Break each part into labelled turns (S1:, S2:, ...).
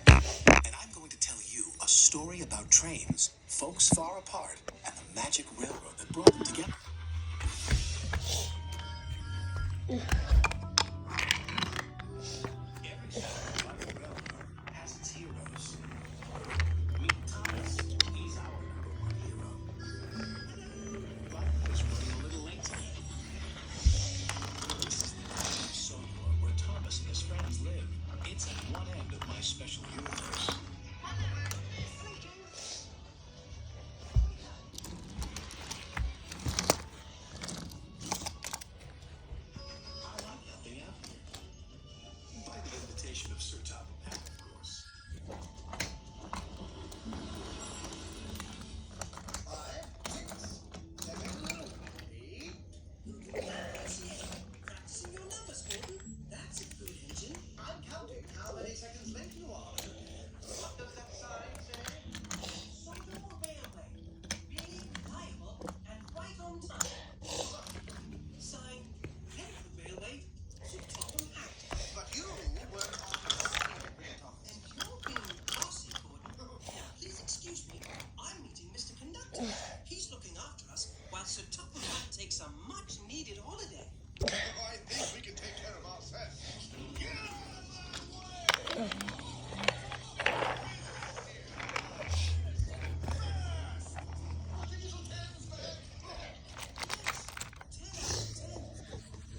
S1: And I'm going to tell you a story about trains, folks far apart, and the magic railroad that brought them together. Every story about the railroad has its heroes. Meet Thomas. He's our #1 hero. But he's running a little late today. This is the town of Sodor, where Thomas and his friends live. It's at one end of my special universe. I like helping out here. By the invitation of Sir Topham Hatt, of course.
S2: Practicing your numbers, Gordon. That's a good engine. I'm counting how many seconds late you are. What does that sign say? Sodor Railway. Big, reliable, and right on time. Sign, head of the railway to Topham Hatt. But you were on the steering, Thomas. And you're being bossy, Gordon. Now, please excuse me. I'm meeting Mr. Conductor. He's looking after us while Sir Topham Hatt takes a much-needed holiday.
S3: I think we can take care of ourselves. Get out of my way!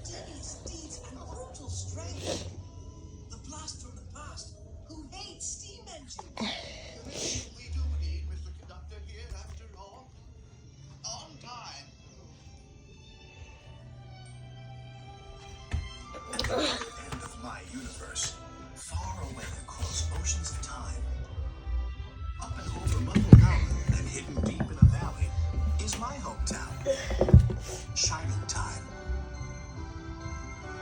S2: Devious deeds and brutal strength. The blast from the past. Who hates steam engines?
S3: We do need Mr. Conductor here after all. On time.
S1: At the other end of my universe, far away across oceans of time, up and over Muffle Mountain and hidden deep in a valley, is my hometown, Shining Time.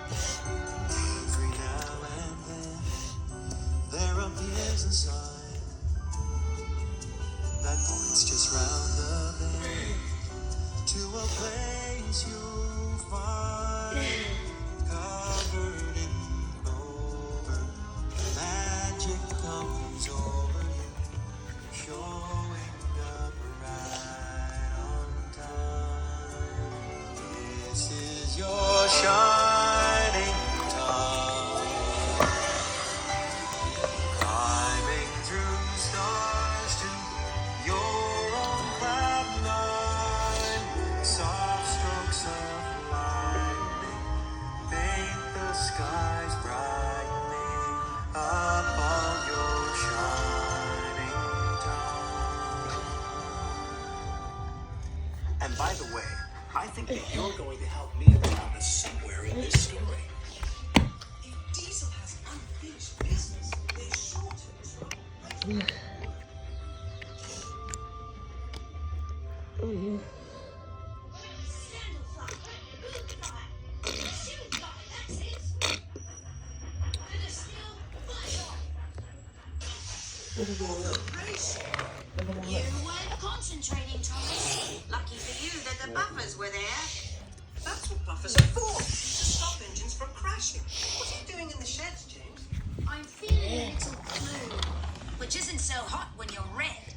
S1: Every now and then, there appears a sign that points just round the bend to a place you'll find covered in clover. Magic comes over you, showing up right on time. This is your shining time, climbing through stars to your own cloud nine. Soft strokes of lightning paint the skies brightening upon your shining time. And by the way, I think that you're going to help me around us somewhere in this story.
S2: If Diesel has unfinished business, they're sure to trouble.
S4: You weren't concentrating, Thomas. Lucky for you that the buffers were there.
S2: That's what buffers are for, to stop engines from crashing. What are you doing in the sheds, James?
S4: I'm feeling a little blue, which isn't so hot when you're red.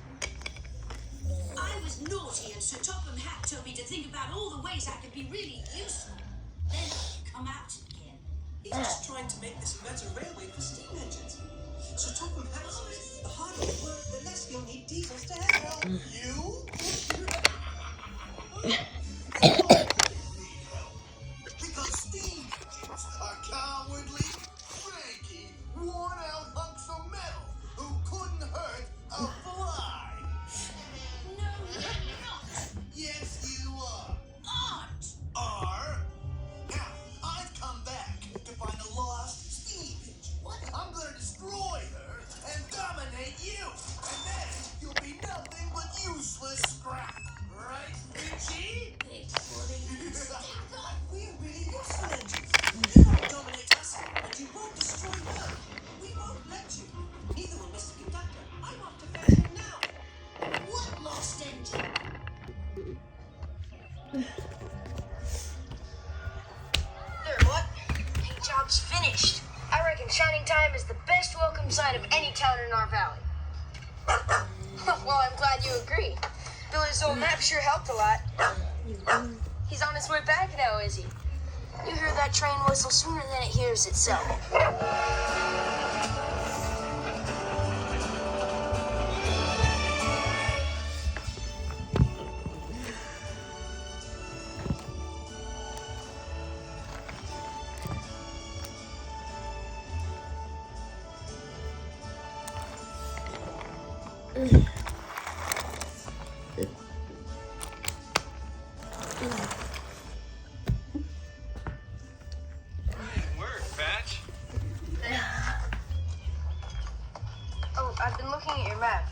S4: I was naughty and Sir Topham Hatt told me to think about all the ways I could be really useful. Then I'd come out again.
S2: He's just trying to make this a better railway for steam engines. So Topham Hatt says the harder you work, the less you'll need diesels to help.
S3: You? Because steam engines are cowardly, cranky, worn-out hunks of metal who couldn't hurt a fly.
S4: No, you're not.
S3: Yes, you are.
S4: Aren't.
S3: Are? Now, I've come back to find a lost steam engine.
S4: What?
S3: I'm gonna destroy her and dominate you, and then you'll be nothing but useless
S5: time is the best welcome sign of any town in our valley. Well, I'm glad you agree. Billy's old map sure helped a lot. He's on his way back now, is he? You hear that train whistle sooner than it hears itself. I've been looking at your map.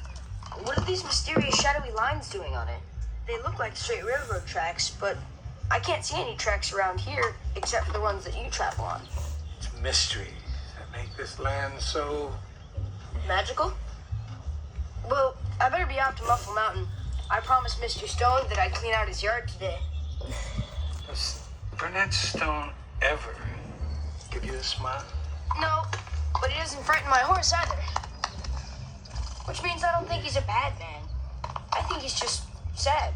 S5: What are these mysterious shadowy lines doing on it? They look like straight railroad tracks, but I can't see any tracks around here except for the ones that you travel on.
S6: It's mysteries that make this land so...
S5: Magical? Well, I better be off to Muffle Mountain. I promised Mr. Stone that I'd clean out his yard today.
S6: Does Burnett Stone ever give you a smile?
S5: No, but he doesn't frighten my horse either. Which means I don't think he's a bad man. I think he's just sad.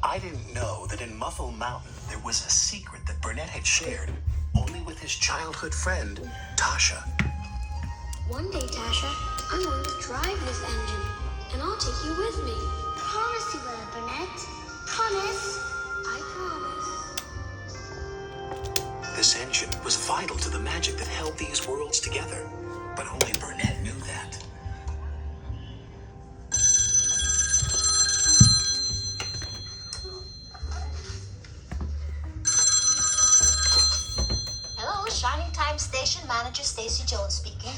S1: I didn't know that in Muffle Mountain there was a secret that Burnett had shared only with his childhood friend, Tasha.
S7: One day, Tasha, I'm going to drive this engine, and I'll take you with me. Promise you will, Burnett. Promise. I promise.
S1: This engine was vital to the magic that held these worlds together, but only Burnett knew that.
S8: Hello, Shining Time Station Manager Stacy Jones speaking.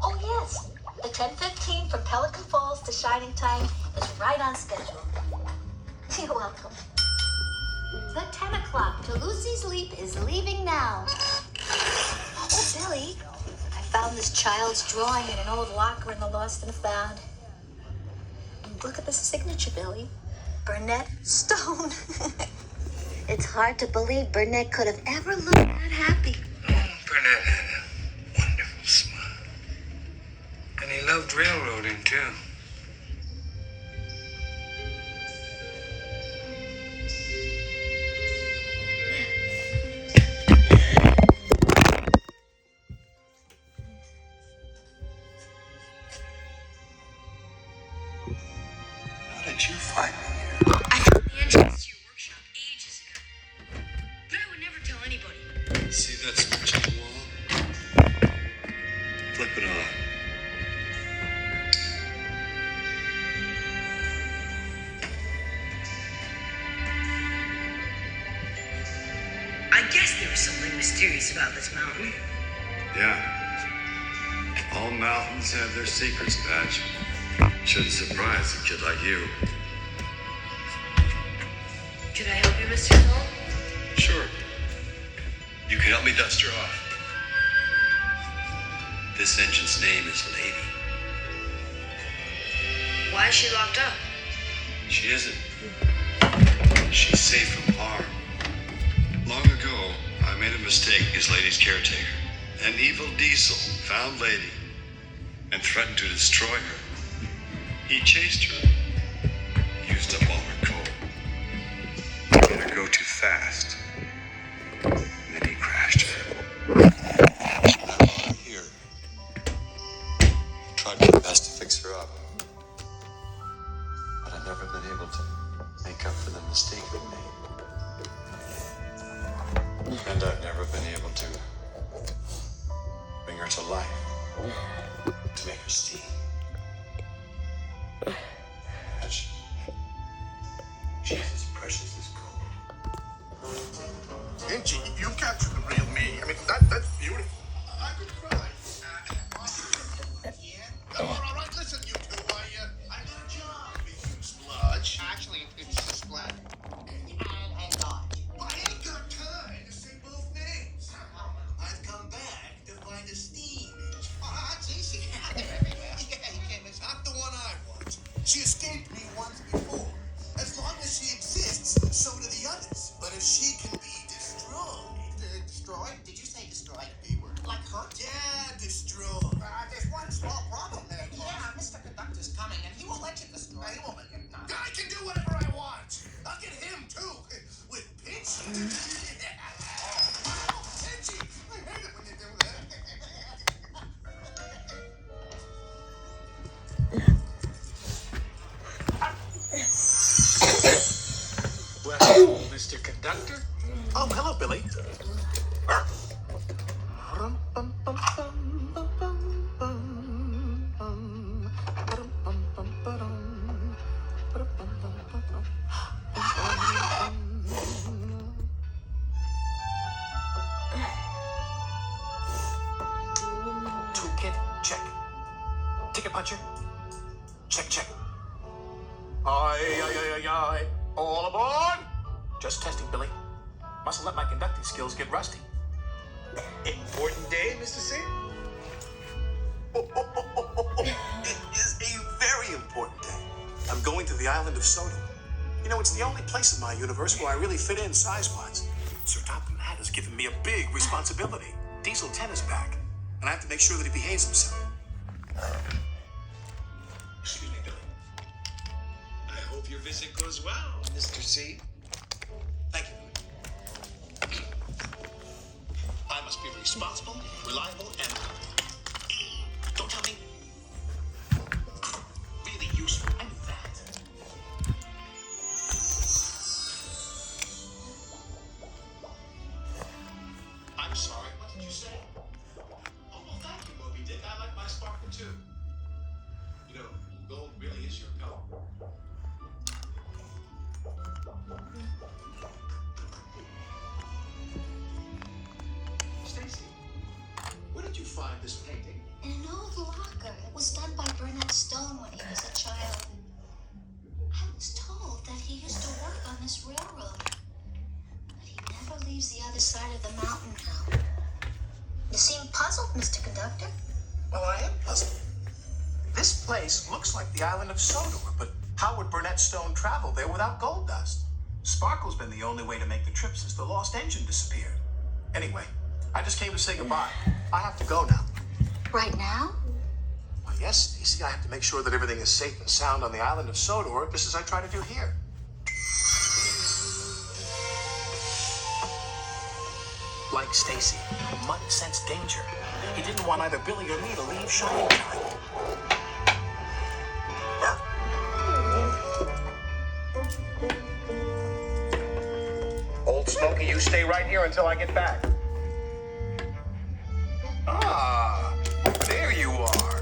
S8: Oh yes, the 10:15 from Pelican Falls to Shining Time is right on schedule. You're welcome. The 10 o'clock to Lucy's Leap is leaving now. Oh, Billy, I found this child's drawing in an old locker in the Lost and Found. And look at the signature, Billy. Burnett Stone. It's hard to believe Burnett could have ever looked that happy.
S6: Burnett had a wonderful smile. And he loved railroading, too.
S1: How did you find me here?
S5: I found the entrance to your workshop ages ago. But I would never tell anybody.
S3: See that switch on the wall? Flip it on.
S5: I guess there was something mysterious about this mountain.
S3: Yeah. All mountains have their secrets, Patch. Shouldn't surprise a kid like you.
S5: Can I help you, Mr. Stone?
S3: Sure. You can help me dust her off. This engine's name is Lady.
S5: Why is she locked up?
S3: She isn't. She's safe from harm. Long ago, I made a mistake as Lady's caretaker. An evil diesel found Lady and threatened to destroy her. He chased her, used up all her coal. Let her go too fast. And then he crashed her. She now brought her here. Tried my best to fix her up. But I've never been able to make up for the mistake we made. And I've never been able to bring her to life. To make her see. She's as precious as gold.
S9: Angie, you captured the real me. I mean, that's beautiful. I could cry. Yeah? All right, listen, you two. I got a job with you, Spludge. Actually, it's Splat. And Dodge. I ain't got time to say both names. I've come back to find a steam engine. Oh, that's easy. They're everywhere. Yeah.
S1: Ticket puncher. Check, check. Aye. All aboard! Just testing, Billy. Mustn't let my conducting skills get rusty.
S9: Important day, Mr. C?
S1: It is a very important day. I'm going to the island of Sodom. You know, it's the only place in my universe where I really fit in size-wise. Sir Topham Hatt has given me a big responsibility. Diesel 10 is back, and I have to make sure that he behaves himself. Excuse me, Billy.
S9: I hope your visit goes well, Mr. C.
S1: Thank you. I must be responsible, reliable, and... Don't tell me. Really useful. I'm that. I'm sorry. What did you say? Oh, well, thank you, Moby Dick. I like my sparkle, too. You know, gold really is your color. Stacy, where did you find this painting?
S8: In an old locker. It was done by Burnett Stone when he was a child. I was told that he used to work on this railroad. But he never leaves the other side of the mountain now. You seem puzzled, Mr. Conductor.
S1: Well, I am puzzled. This place looks like the island of Sodor, but how would Burnett Stone travel there without gold dust? Sparkle's been the only way to make the trip since the lost engine disappeared. Anyway, I just came to say goodbye. I have to go now.
S8: Right now?
S1: Well, yes, Stacy, I have to make sure that everything is safe and sound on the island of Sodor, just as I try to do here. Like Stacy, Mutt sensed danger. He didn't want either Billy or me to leave Shining Time. Old Smokey, you stay right here until I get back. Ah, there you are.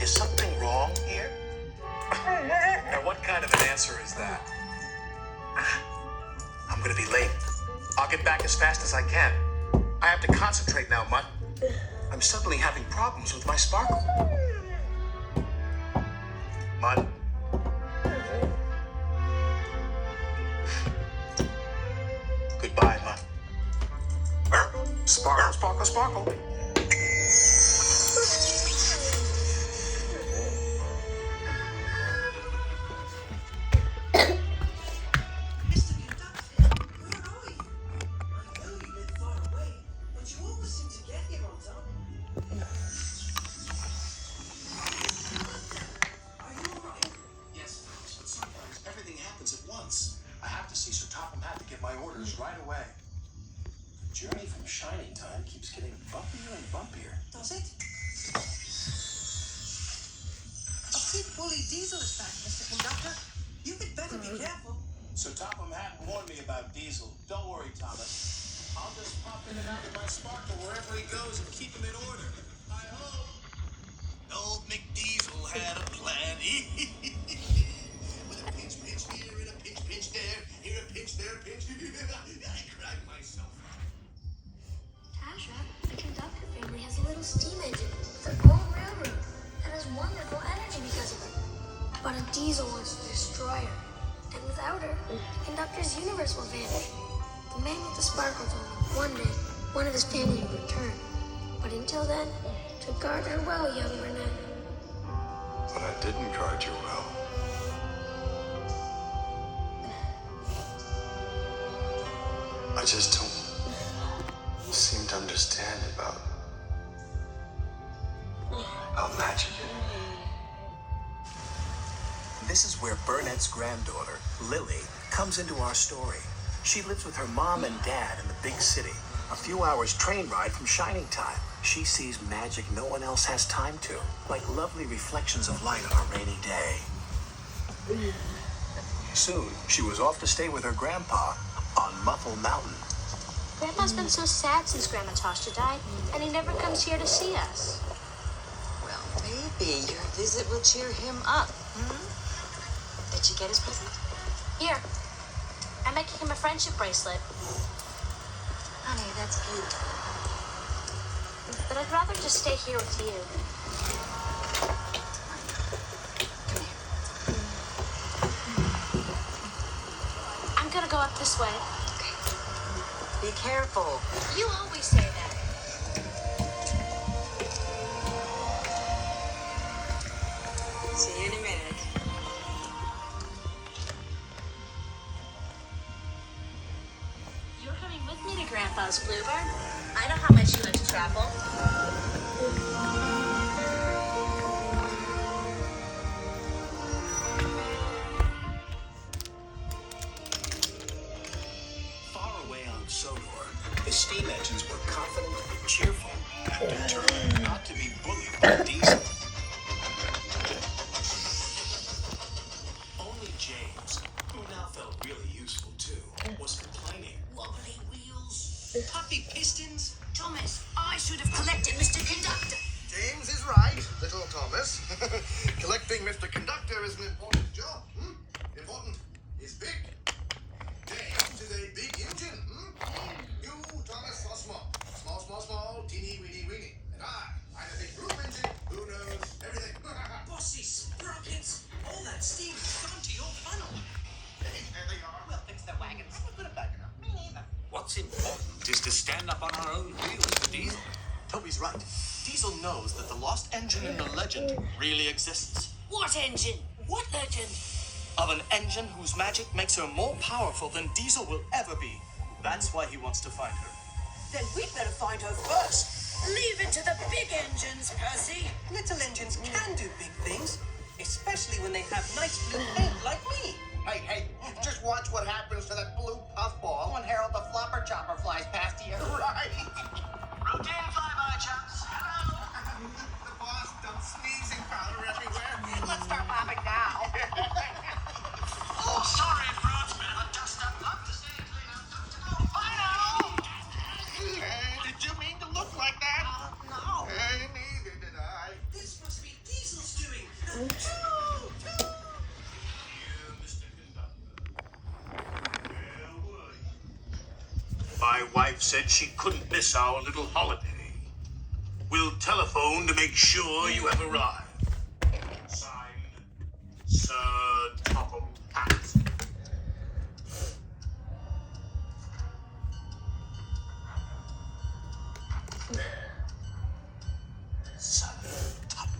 S1: Is something wrong here? Now, what kind of an answer is that? I'm gonna be late. I'll get back as fast as I can. I have to concentrate now, Mutt. I'm suddenly having problems with my sparkle. Mutt. Goodbye, Mutt. Sparkle, sparkle, sparkle.
S2: Mr. Conductor, where are you? I know you live far away, but you always seem to get here on time. Are you alright?
S1: Yes, but sometimes everything happens at once. I have to see Sir Topham Hatt to get my orders right away. The journey from Shining Time keeps getting bumpier and bumpier.
S2: Does it? A big bully Diesel is back, Mr. Conductor. You had better be careful.
S1: Sir Topham Hatt warned me about Diesel. Don't worry, Thomas. I'll just pop in and out with my sparkle wherever he goes and keep him in order. I hope. Old McDiesel had a plan. With a pinch here and a pinch there. Here a pinch, there a pinch. I cried myself.
S7: Tasha, the Conductor family has a little steam engine with their own railroad and has wonderful energy because of it. But a Diesel wants to destroy her. And without her, the Conductor's universe will vanish. The man with the sparkle told him one day one of his family would return. But until then, to guard her well, young Burnett.
S3: But I didn't guard you well. I just don't seem to understand about magic.
S1: This is where Burnett's granddaughter, Lily, comes into our story. She lives with her mom and dad in the big city. A few hours train ride from Shining Time. She sees magic no one else has time to, like lovely reflections of light on a rainy day. Soon, she was off to stay with her grandpa on Muffle Mountain.
S8: Grandpa's been so sad since Grandma Tasha died, and he never comes here to see us.
S10: Well, maybe your visit will cheer him up. Did you get his present?
S8: Here, I'm making him a friendship bracelet.
S10: Honey, that's beautiful.
S7: but I'd rather just stay here with you. I'm gonna go up this way.
S10: Be careful.
S8: You always say that.
S10: See you in a minute.
S7: You're coming with me to Grandpa's Bluebird?
S8: I know how much you like to travel.
S1: Far away on Sodor, the steam engines were confident, cheerful, and determined not to be bullied by Diesel. Only James, who now felt really useful too, was complaining.
S4: Wobbly wheels.
S2: Puffy pistons.
S4: Thomas, I should have collected Mr. Conductor.
S9: James is right, little Thomas. Collecting Mr. Conductor is an important job. Important is big. James is a big engine. You, Thomas, are small. Small, small, small, teeny, weeny, weeny. And I'm a big blue engine who knows everything.
S2: Bossy sprockets. All that steam has gone to your funnel.
S9: Hey, there they are.
S2: We'll fix the wagons. We'll put it back in. Me neither.
S11: What's important is to stand up on our own wheels for Diesel.
S1: Toby's right. Diesel knows that the lost engine in the legend really exists.
S4: What engine?
S2: What legend?
S1: Of an engine whose magic makes her more powerful than Diesel will ever be. That's why he wants to find her.
S2: Then we'd better find her first.
S4: Leave it to the big engines, Percy.
S2: Little engines can do big things, especially when they have nice blue paint like me.
S9: Hey, just watch what happens to that blue puffball when Harold the Flopper Chopper flies past you. Right.
S2: Routine flyby, chaps. Hello.
S9: The boss dumps sneezing powder everywhere.
S2: Let's start laughing now.
S9: Oh, sorry, Frost. Bit of a dust-up. Love to stay clean up. Good to go. Bye now. Did you mean to look like that?
S2: No.
S9: Neither did I.
S2: This must be Diesel's doing.
S11: My wife said she couldn't miss our little holiday. We'll telephone to make sure you have arrived. Signed, Sir Topham Hatt. Sir Topham.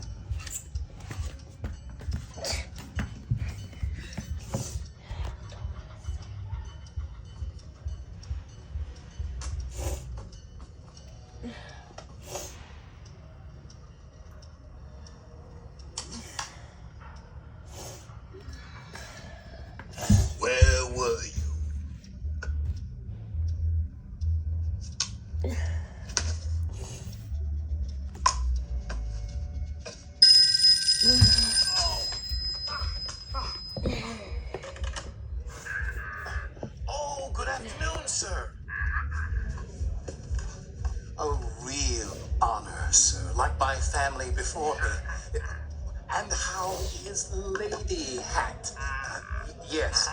S1: Where were you? Oh, good afternoon, sir. A real honor, sir, like my family before me. And how is Lady Hat? Yes.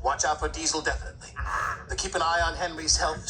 S1: Watch out for Diesel, definitely. Keep an eye on Henry's health.